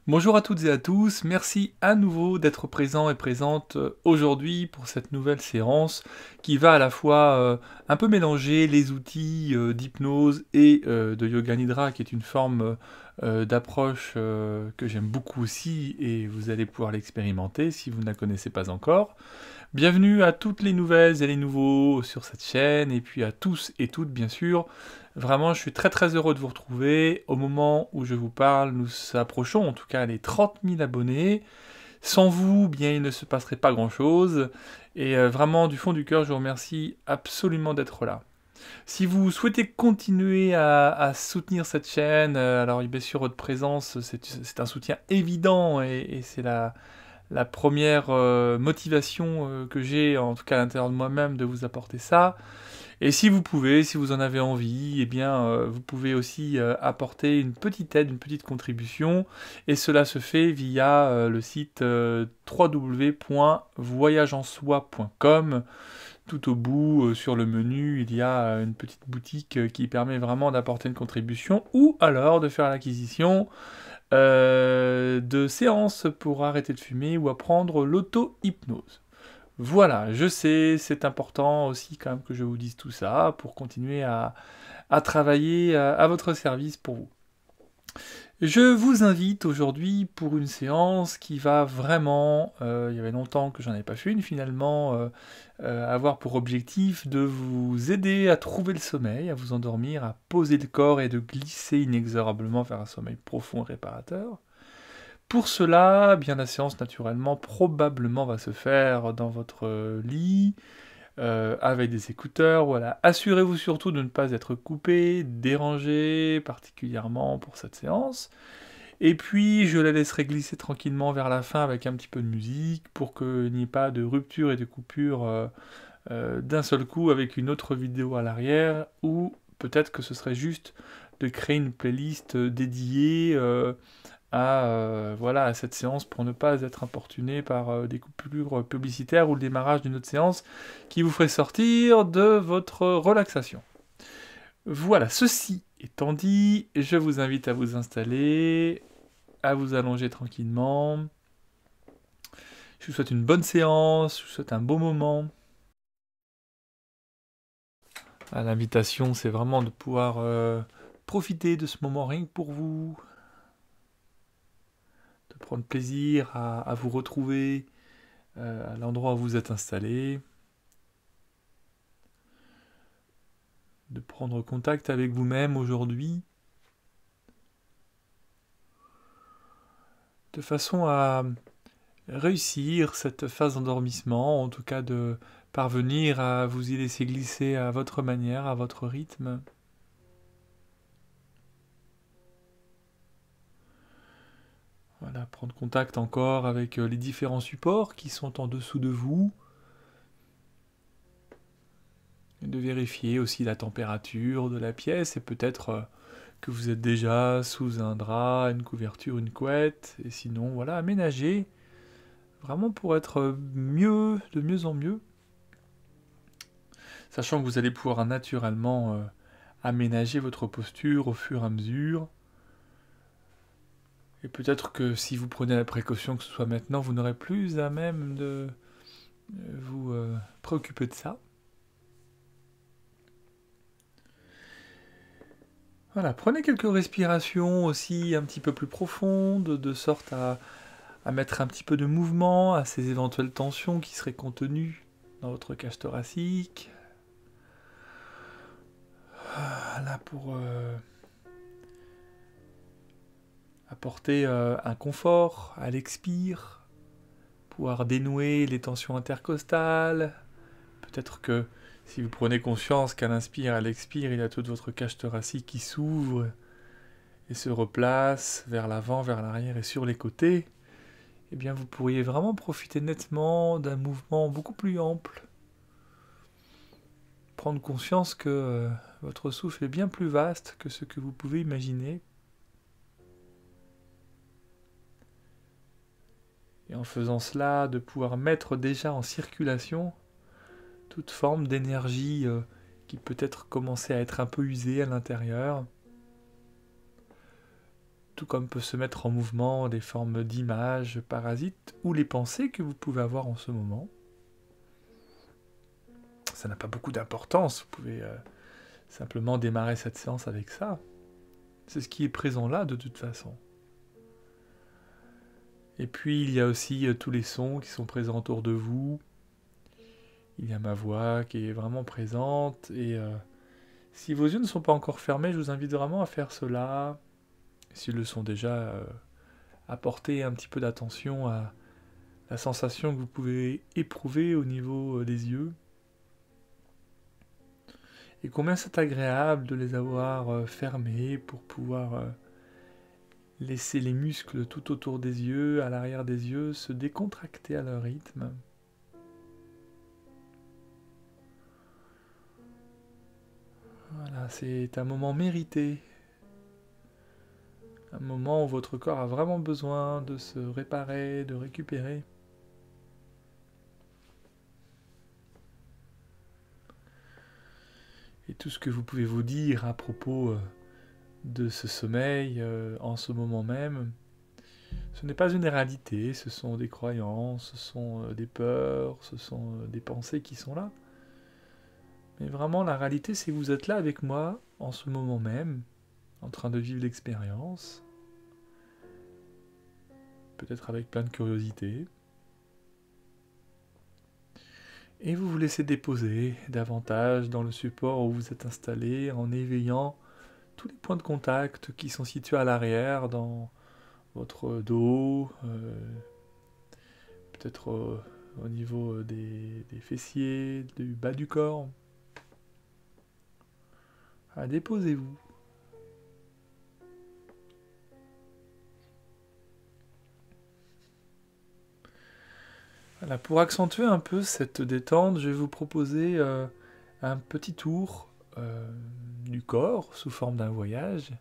Bonjour à toutes et à tous, merci à nouveau d'être présents et présentes aujourd'hui pour cette nouvelle séance qui va à la fois un peu mélanger les outils d'hypnose et de Yoga Nidra, qui est une forme d'approche que j'aime beaucoup aussi, et vous allez pouvoir l'expérimenter si vous ne la connaissez pas encore. Bienvenue à toutes les nouvelles et les nouveaux sur cette chaîne, et puis à tous et toutes bien sûr. Vraiment, je suis très très heureux de vous retrouver. Au moment où je vous parle, nous approchons en tout cas les 30 000 abonnés. Sans vous, bien, il ne se passerait pas grand-chose. Et vraiment, du fond du cœur, je vous remercie absolument d'être là. Si vous souhaitez continuer à soutenir cette chaîne, alors bien sûr, votre présence, c'est un soutien évident, et c'est la première motivation que j'ai, en tout cas à l'intérieur de moi-même, de vous apporter ça. Et si vous pouvez, si vous en avez envie, eh bien, vous pouvez aussi apporter une petite aide, une petite contribution, et cela se fait via le site www.voyageensoi.com. Tout au bout, sur le menu, il y a une petite boutique qui permet vraiment d'apporter une contribution, ou alors de faire l'acquisition de séances pour arrêter de fumer ou apprendre l'auto-hypnose. Voilà, je sais, c'est important aussi quand même que je vous dise tout ça pour continuer à travailler à votre service pour vous. Je vous invite aujourd'hui pour une séance qui va vraiment, il y avait longtemps que j'en avais pas fait une finalement, avoir pour objectif de vous aider à trouver le sommeil, à vous endormir, à poser le corps et de glisser inexorablement vers un sommeil profond et réparateur. Pour cela, bien la séance naturellement probablement va se faire dans votre lit, avec des écouteurs, voilà. Assurez-vous surtout de ne pas être coupé, dérangé, particulièrement pour cette séance. Et puis, je la laisserai glisser tranquillement vers la fin avec un petit peu de musique pour qu'il n'y ait pas de rupture et de coupure d'un seul coup avec une autre vidéo à l'arrière, ou peut-être que ce serait juste de créer une playlist dédiée voilà, à cette séance pour ne pas être importuné par des coupures publicitaires ou le démarrage d'une autre séance qui vous ferait sortir de votre relaxation. Voilà, ceci étant dit, je vous invite à vous installer, à vous allonger tranquillement. Je vous souhaite une bonne séance, je vous souhaite un beau moment. L'invitation, c'est vraiment de pouvoir profiter de ce moment rien que pour vous, de prendre plaisir à vous retrouver à l'endroit où vous êtes installé, de prendre contact avec vous-même aujourd'hui, de façon à réussir cette phase d'endormissement, en tout cas de parvenir à vous y laisser glisser à votre manière, à votre rythme. Voilà, prendre contact encore avec les différents supports qui sont en dessous de vous, et de vérifier aussi la température de la pièce, et peut-être que vous êtes déjà sous un drap, une couverture, une couette, et sinon, voilà, aménager, vraiment pour être mieux, de mieux en mieux, sachant que vous allez pouvoir naturellement aménager votre posture au fur et à mesure, et peut-être que si vous prenez la précaution que ce soit maintenant, vous n'aurez plus à même de vous préoccuper de ça. Voilà, prenez quelques respirations aussi un petit peu plus profondes, de sorte à mettre un petit peu de mouvement à ces éventuelles tensions qui seraient contenues dans votre cage thoracique. Là, pour apporter un confort à l'expire, pouvoir dénouer les tensions intercostales. Peut-être que si vous prenez conscience qu'à l'inspire, à l'expire, il y a toute votre cage thoracique qui s'ouvre et se replace vers l'avant, vers l'arrière et sur les côtés, eh bien vous pourriez vraiment profiter nettement d'un mouvement beaucoup plus ample. Prendre conscience que votre souffle est bien plus vaste que ce que vous pouvez imaginer. Et en faisant cela, de pouvoir mettre déjà en circulation toute forme d'énergie qui peut-être commencer à être un peu usée à l'intérieur. tout comme peut se mettre en mouvement des formes d'images parasites ou les pensées que vous pouvez avoir en ce moment. Ça n'a pas beaucoup d'importance, vous pouvez simplement démarrer cette séance avec ça. C'est ce qui est présent là de toute façon. Et puis il y a aussi tous les sons qui sont présents autour de vous. Il y a ma voix qui est vraiment présente. Et si vos yeux ne sont pas encore fermés, je vous invite vraiment à faire cela. S'ils le sont déjà, apportez un petit peu d'attention à la sensation que vous pouvez éprouver au niveau des yeux. Et combien c'est agréable de les avoir fermés pour pouvoir laisser les muscles tout autour des yeux, à l'arrière des yeux, se décontracter à leur rythme. Voilà, c'est un moment mérité. Un moment où votre corps a vraiment besoin de se réparer, de récupérer. Et tout ce que vous pouvez vous dire à propos de ce sommeil en ce moment même, ce n'est pas une réalité, ce sont des croyances, ce sont des peurs, ce sont des pensées qui sont là. Mais vraiment, la réalité, c'est que vous êtes là avec moi en ce moment même, en train de vivre l'expérience, peut-être avec plein de curiosité. Et vous vous laissez déposer davantage dans le support où vous êtes installé en éveillant tous les points de contact qui sont situés à l'arrière dans votre dos, peut-être au niveau des fessiers, du bas du corps. Ah, déposez-vous. Voilà, pour accentuer un peu cette détente, je vais vous proposer un petit tour du corps sous forme d'un voyage.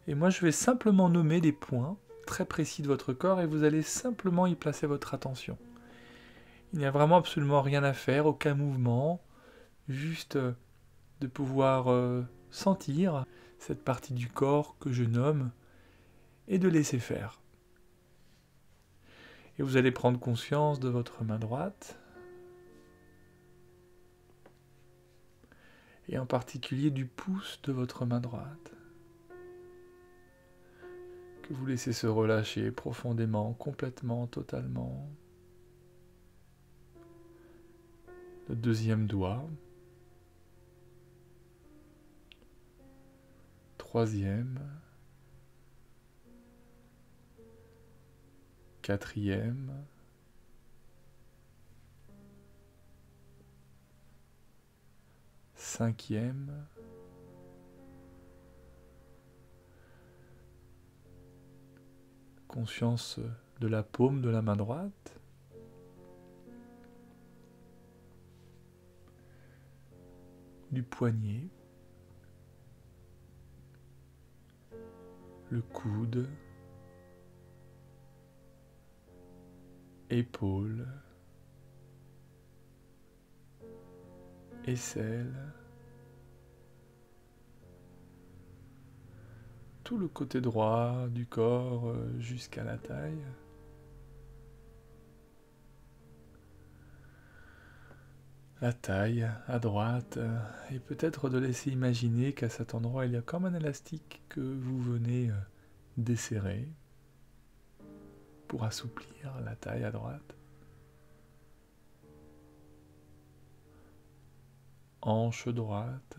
Et moi, je vais simplement nommer des points très précis de votre corps et vous allez simplement y placer votre attention. Il n'y a vraiment absolument rien à faire, aucun mouvement, juste de pouvoir sentir cette partie du corps que je nomme et de laisser faire. Et vous allez prendre conscience de votre main droite, et en particulier du pouce de votre main droite, que vous laissez se relâcher profondément, complètement, totalement. Le deuxième doigt, troisième, quatrième, cinquième, conscience de la paume de la main droite, du poignet, le coude, épaule, aisselle, tout le côté droit du corps jusqu'à la taille. La taille à droite, et peut-être de laisser imaginer qu'à cet endroit il y a comme un élastique que vous venez desserrer pour assouplir la taille à droite. Hanche droite,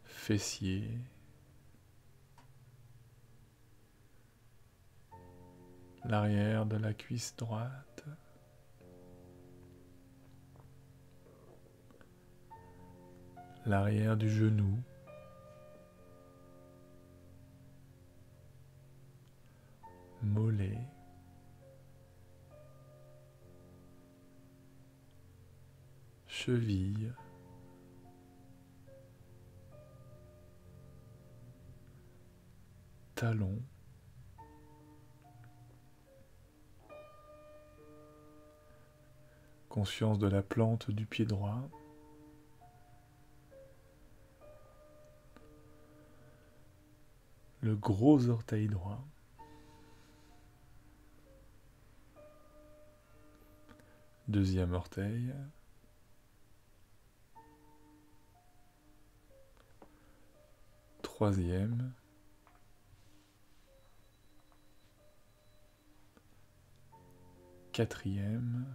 fessier, l'arrière de la cuisse droite, l'arrière du genou, mollet, cheville, talon, conscience de la plante du pied droit, le gros orteil droit, deuxième orteil, troisième, quatrième,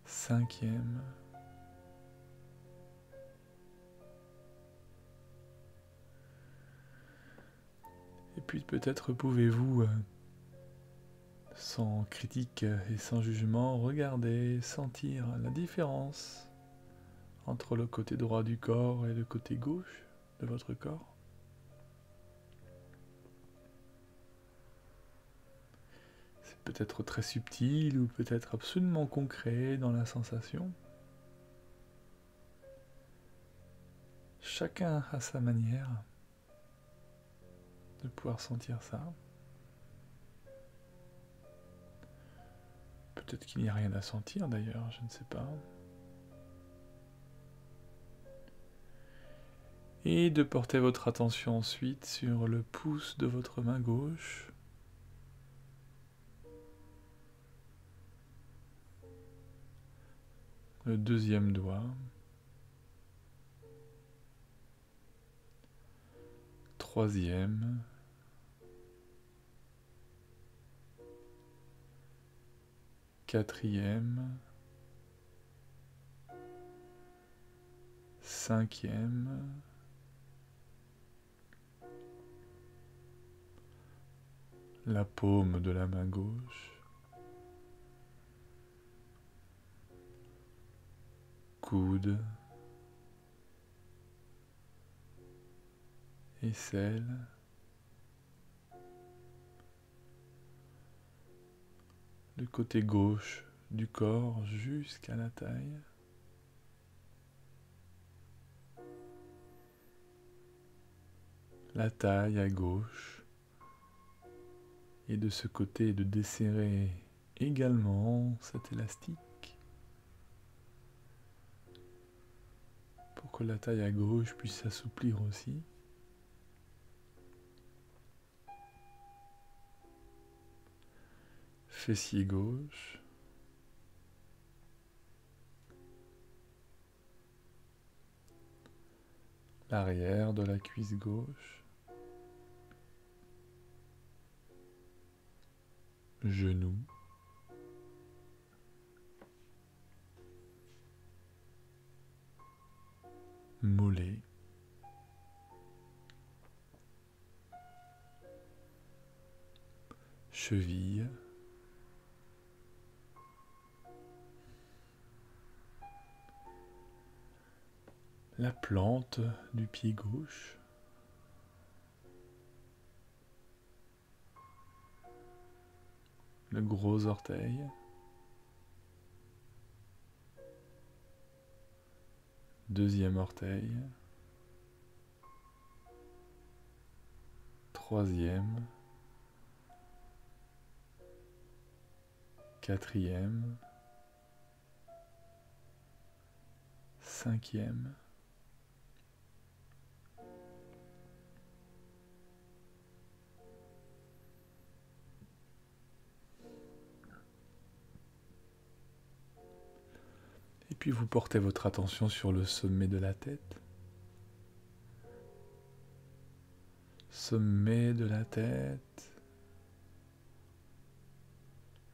cinquième, et puis peut-être pouvez-vous, sans critique et sans jugement, regarder, sentir la différence entre le côté droit du corps et le côté gauche de votre corps. C'est peut-être très subtil ou peut-être absolument concret dans la sensation. Chacun a sa manière de pouvoir sentir ça. Peut-être qu'il n'y a rien à sentir d'ailleurs, je ne sais pas. Et de porter votre attention ensuite sur le pouce de votre main gauche. Le deuxième doigt. Troisième. Quatrième. Cinquième. La paume de la main gauche. Coude. Aisselle. Le côté gauche du corps jusqu'à la taille. La taille à gauche. Et de ce côté, de desserrer également cet élastique pour que la taille à gauche puisse s'assouplir aussi. Fessier gauche. L'arrière de la cuisse gauche. Genou. Mollet. Cheville. La plante du pied gauche. Le gros orteil. Deuxième orteil. Troisième. Quatrième. Cinquième. Et puis vous portez votre attention sur le sommet de la tête. Sommet de la tête.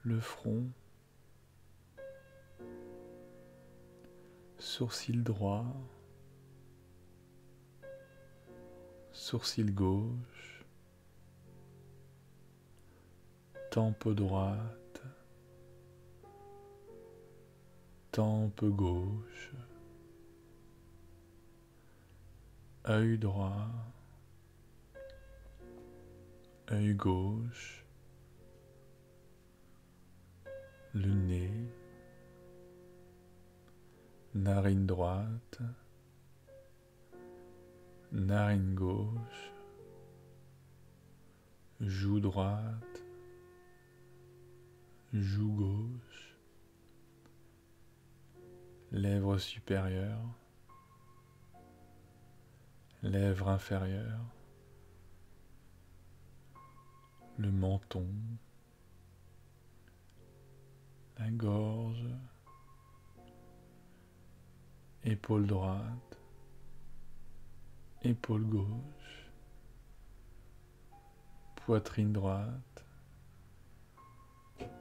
Le front. Sourcil droit. Sourcil gauche. Tempe droite. Tempe gauche. Œil droit. Œil gauche. Le nez. Narine droite. Narine gauche. Joue droite. Joue gauche. Lèvres supérieures. lèvres inférieures, le menton, la gorge, épaule droite, épaule gauche, poitrine droite,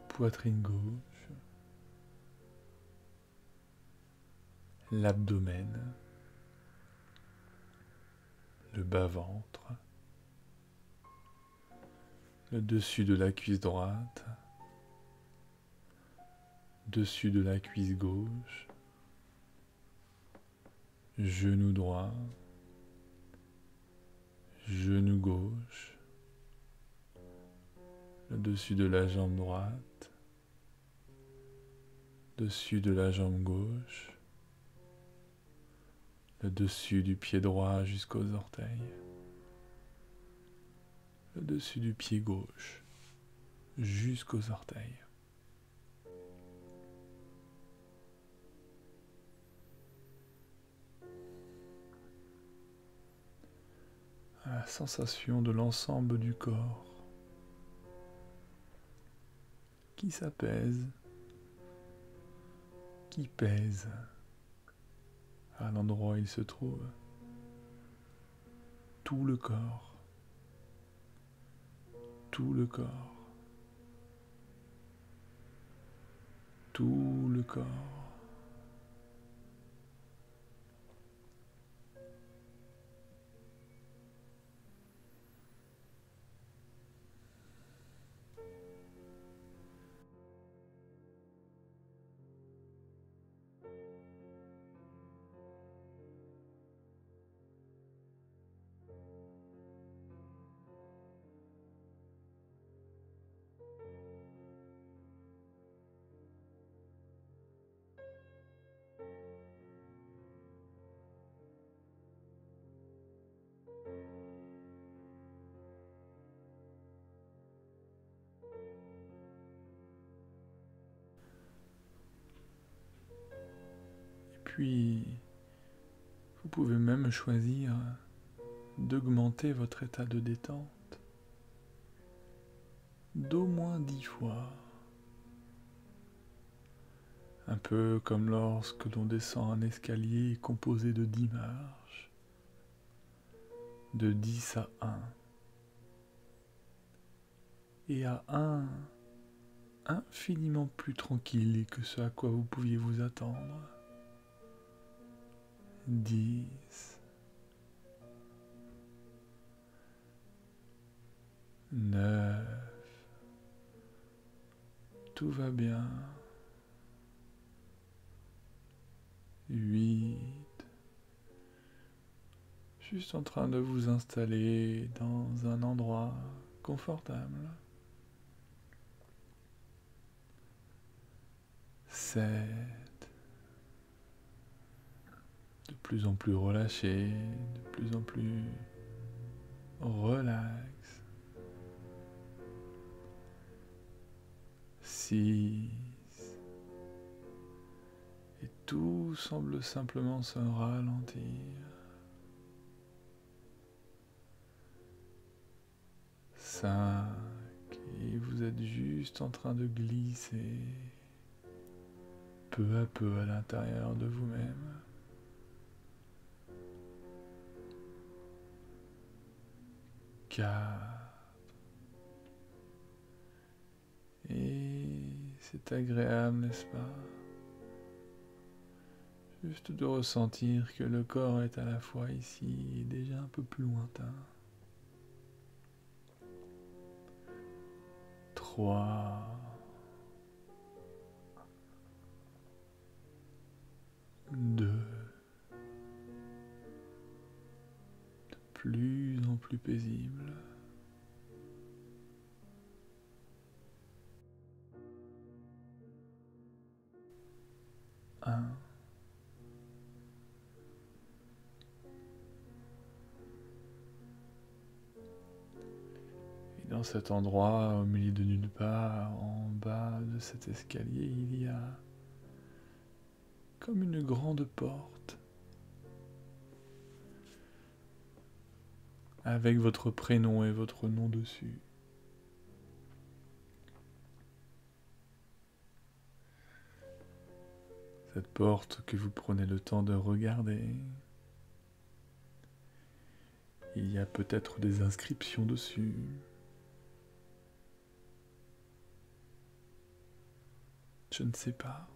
poitrine gauche, l'abdomen, le bas-ventre, le dessus de la cuisse droite, dessus de la cuisse gauche, genou droit, genou gauche, le dessus de la jambe droite, dessus de la jambe gauche, le dessus du pied droit jusqu'aux orteils, le dessus du pied gauche jusqu'aux orteils. La sensation de l'ensemble du corps qui s'apaise, qui pèse à l'endroit où il se trouve. Tout le corps, tout le corps, tout le corps. Puis, vous pouvez même choisir d'augmenter votre état de détente d'au moins 10 fois. Un peu comme lorsque l'on descend un escalier composé de 10 marches, de 10 à 1. Et à 1, infiniment plus tranquille que ce à quoi vous pouviez vous attendre. 10, 9, tout va bien. 8, juste en train de vous installer dans un endroit confortable. 7, de plus en plus relâché, de plus en plus relax. 6, et tout semble simplement se ralentir. 5, et vous êtes juste en train de glisser peu à peu à l'intérieur de vous-même. 4, et c'est agréable, n'est-ce pas? Juste de ressentir que le corps est à la fois ici et déjà un peu plus lointain. 3, 2, de plus en plus paisible. 1. Et dans cet endroit, au milieu de nulle part, en bas de cet escalier, il y a comme une grande porte. avec votre prénom et votre nom dessus. Cette porte que vous prenez le temps de regarder, il y a peut-être des inscriptions dessus. Je ne sais pas.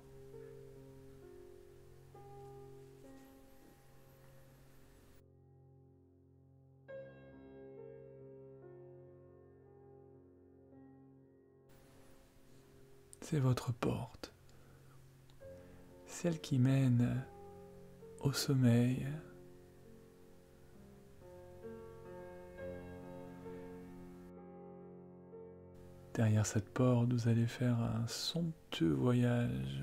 C'est votre porte, celle qui mène au sommeil. Derrière cette porte, vous allez faire un somptueux voyage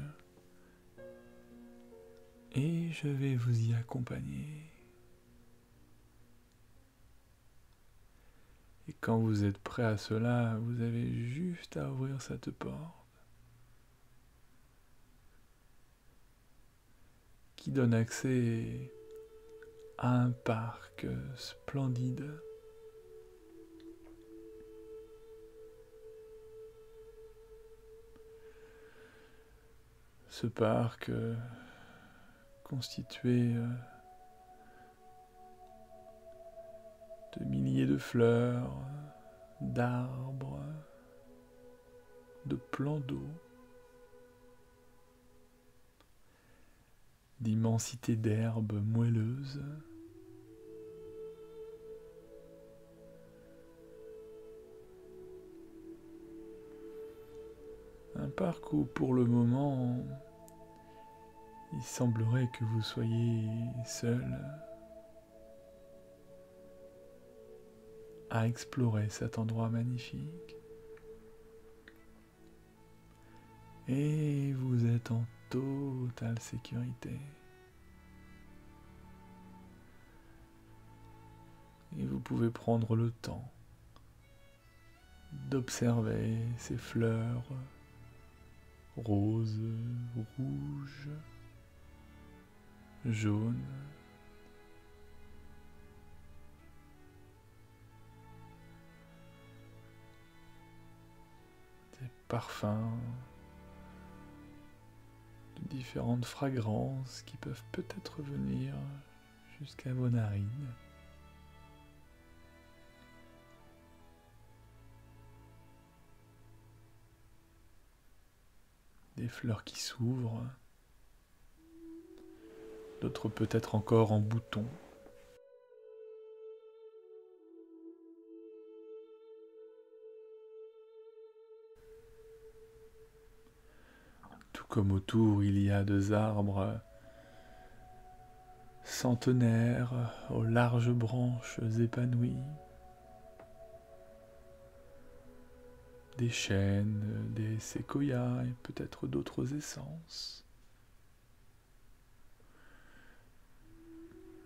et je vais vous y accompagner. Et quand vous êtes prêt à cela, vous avez juste à ouvrir cette porte qui donne accès à un parc splendide. Ce parc constitué de milliers de fleurs, d'arbres, de plans d'eau, d'immensité d'herbes moelleuses. Un parc où pour le moment il semblerait que vous soyez seul à explorer cet endroit magnifique. Et vous êtes en totale sécurité. Et vous pouvez prendre le temps d'observer ces fleurs roses, rouges, jaunes. Des parfums, de différentes fragrances qui peuvent peut-être venir jusqu'à vos narines. Des fleurs qui s'ouvrent, d'autres peut-être encore en bouton. Tout comme autour, il y a des arbres centenaires aux larges branches épanouies, des chênes, des séquoias et peut-être d'autres essences.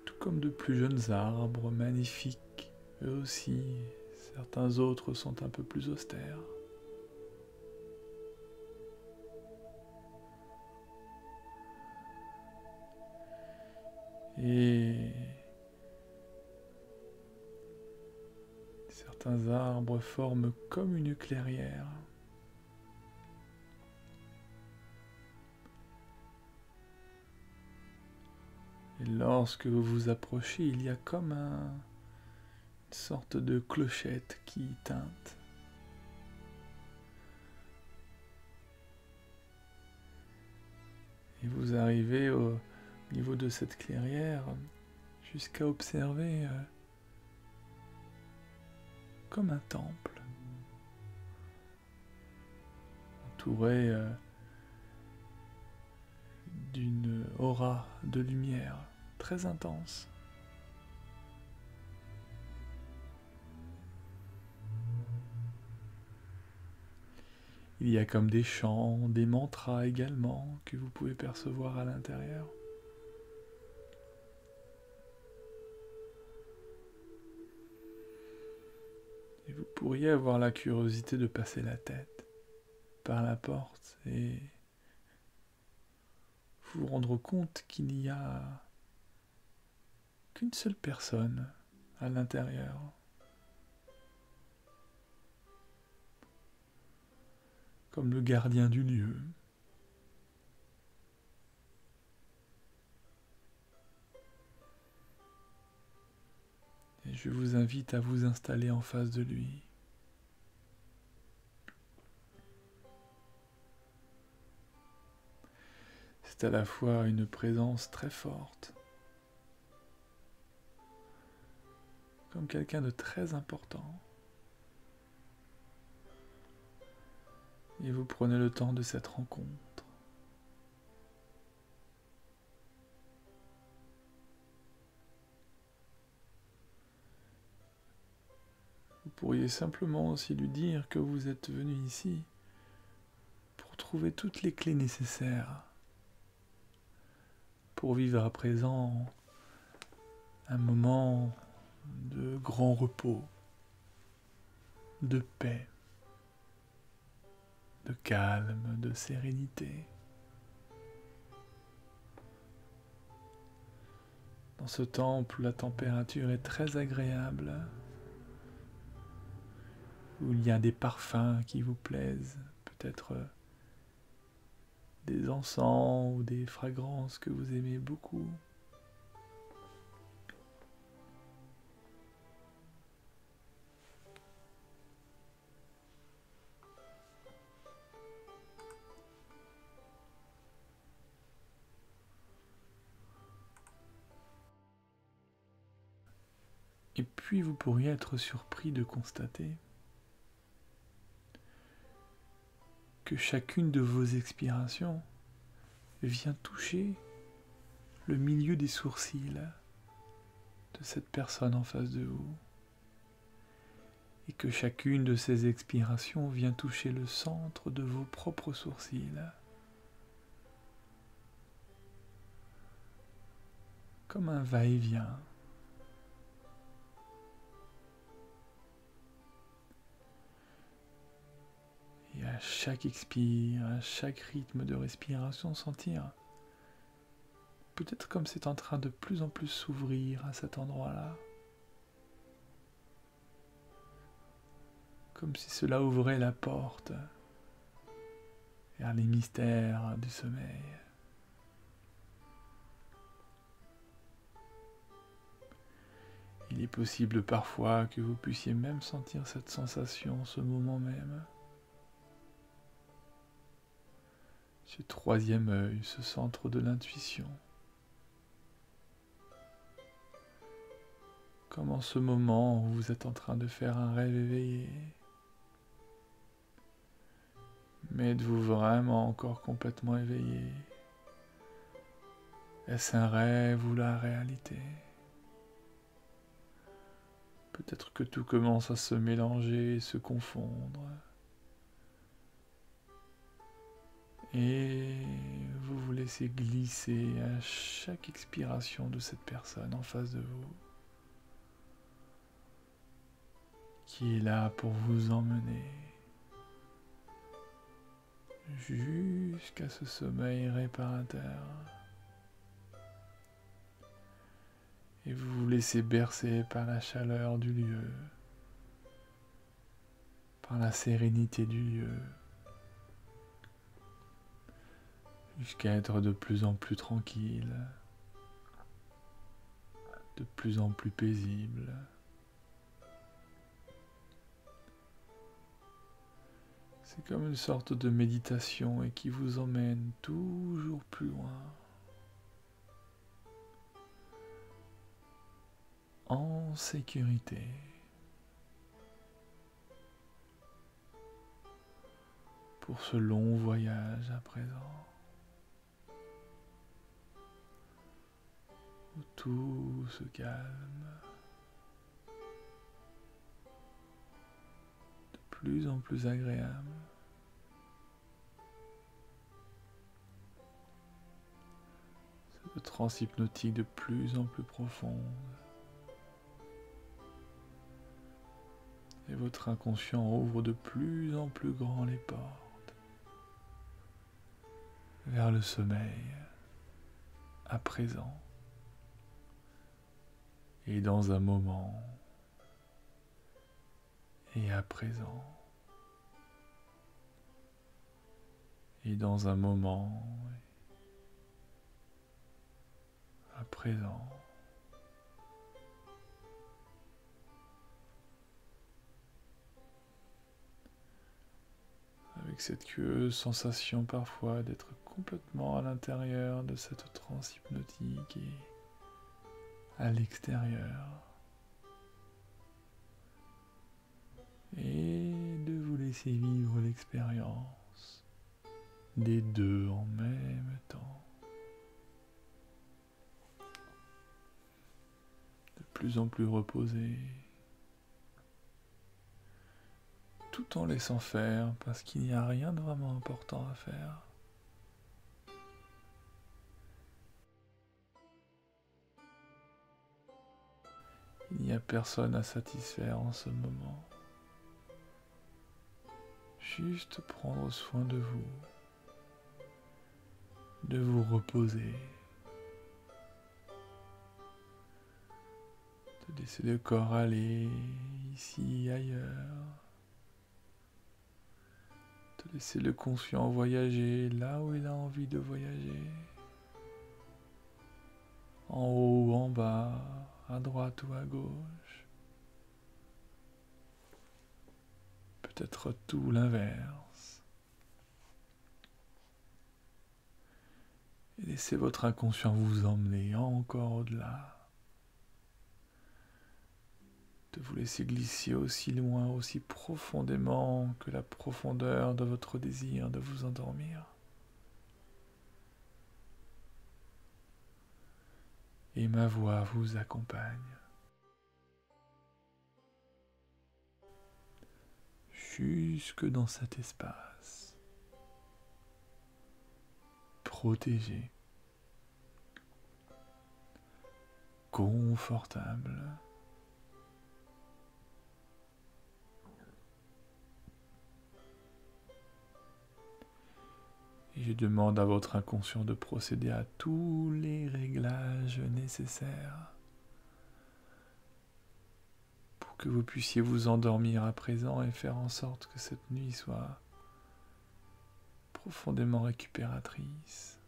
Tout comme de plus jeunes arbres magnifiques, eux aussi, certains autres sont un peu plus austères. Et certains arbres forment comme une clairière. Et lorsque vous vous approchez, il y a comme une sorte de clochette qui tinte. Et vous arrivez au niveau de cette clairière jusqu'à observer comme un temple entouré d'une aura de lumière très intense. Il y a comme des chants, des mantras également que vous pouvez percevoir à l'intérieur. Et vous pourriez avoir la curiosité de passer la tête par la porte et vous rendre compte qu'il n'y a qu'une seule personne à l'intérieur. Comme le gardien du lieu. Et je vous invite à vous installer en face de lui. C'est à la fois une présence très forte, comme quelqu'un de très important. Et vous prenez le temps de cette rencontre. Vous pourriez simplement aussi lui dire que vous êtes venu ici pour trouver toutes les clés nécessaires pour vivre à présent un moment de grand repos, de paix, de calme, de sérénité. Dans ce temple, la température est très agréable, où il y a des parfums qui vous plaisent, peut-être des encens ou des fragrances que vous aimez beaucoup. Et puis vous pourriez être surpris de constater que chacune de vos expirations vient toucher le milieu des sourcils de cette personne en face de vous. Et que chacune de ces expirations vient toucher le centre de vos propres sourcils. Comme un va-et-vient. Et à chaque expire, à chaque rythme de respiration, sentir peut-être comme c'est en train de plus en plus s'ouvrir à cet endroit-là. Comme si cela ouvrait la porte vers les mystères du sommeil. Il est possible parfois que vous puissiez même sentir cette sensation, ce moment même. Ce troisième œil, ce centre de l'intuition. Comme en ce moment où vous êtes en train de faire un rêve éveillé. Mais êtes-vous vraiment encore complètement éveillé? Est-ce un rêve ou la réalité? Peut-être que tout commence à se mélanger et se confondre. Et vous vous laissez glisser à chaque expiration de cette personne en face de vous, qui est là pour vous emmener jusqu'à ce sommeil réparateur. Et vous vous laissez bercer par la chaleur du lieu, par la sérénité du lieu, jusqu'à être de plus en plus tranquille, de plus en plus paisible. C'est comme une sorte de méditation et qui vous emmène toujours plus loin, en sécurité, pour ce long voyage à présent, où tout se calme, de plus en plus agréable. Cette transe hypnotique de plus en plus profonde. Et votre inconscient ouvre de plus en plus grand les portes vers le sommeil à présent. et dans un moment, et à présent, et dans un moment, et à présent. Avec cette curieuse sensation parfois d'être complètement à l'intérieur de cette transe hypnotique et à l'extérieur. Et de vous laisser vivre l'expérience des deux en même temps. De plus en plus reposé, tout en laissant faire parce qu'il n'y a rien de vraiment important à faire. Il n'y a personne à satisfaire en ce moment. Juste prendre soin de vous reposer, de laisser le corps aller ici, ailleurs, de laisser le conscient voyager là où il a envie de voyager, en haut, en bas, à droite ou à gauche, peut-être tout l'inverse. Et laissez votre inconscient vous emmener encore au-delà. De vous laisser glisser aussi loin, aussi profondément que la profondeur de votre désir de vous endormir. Et ma voix vous accompagne. Jusque dans cet espace. Protégé. Confortable. Et je demande à votre inconscient de procéder à tous les réglages nécessaires pour que vous puissiez vous endormir à présent et faire en sorte que cette nuit soit profondément récupératrice.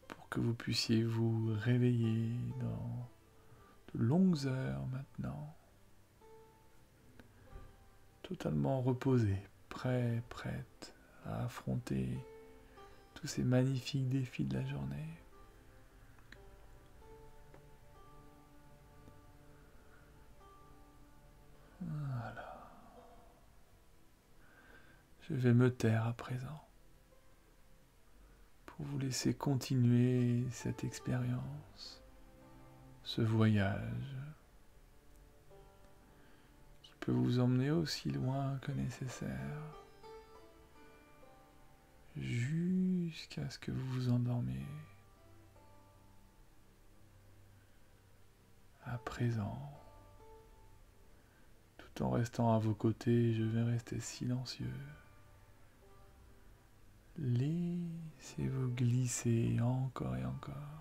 Pour que vous puissiez vous réveiller dans de longues heures maintenant, totalement reposé, prêt, prête à affronter tous ces magnifiques défis de la journée. Voilà. Je vais me taire à présent pour vous laisser continuer cette expérience, ce voyage qui peut vous emmener aussi loin que nécessaire, jusqu'à ce que vous vous endormiez. À présent, tout en restant à vos côtés, je vais rester silencieux. Laissez-vous glisser encore et encore.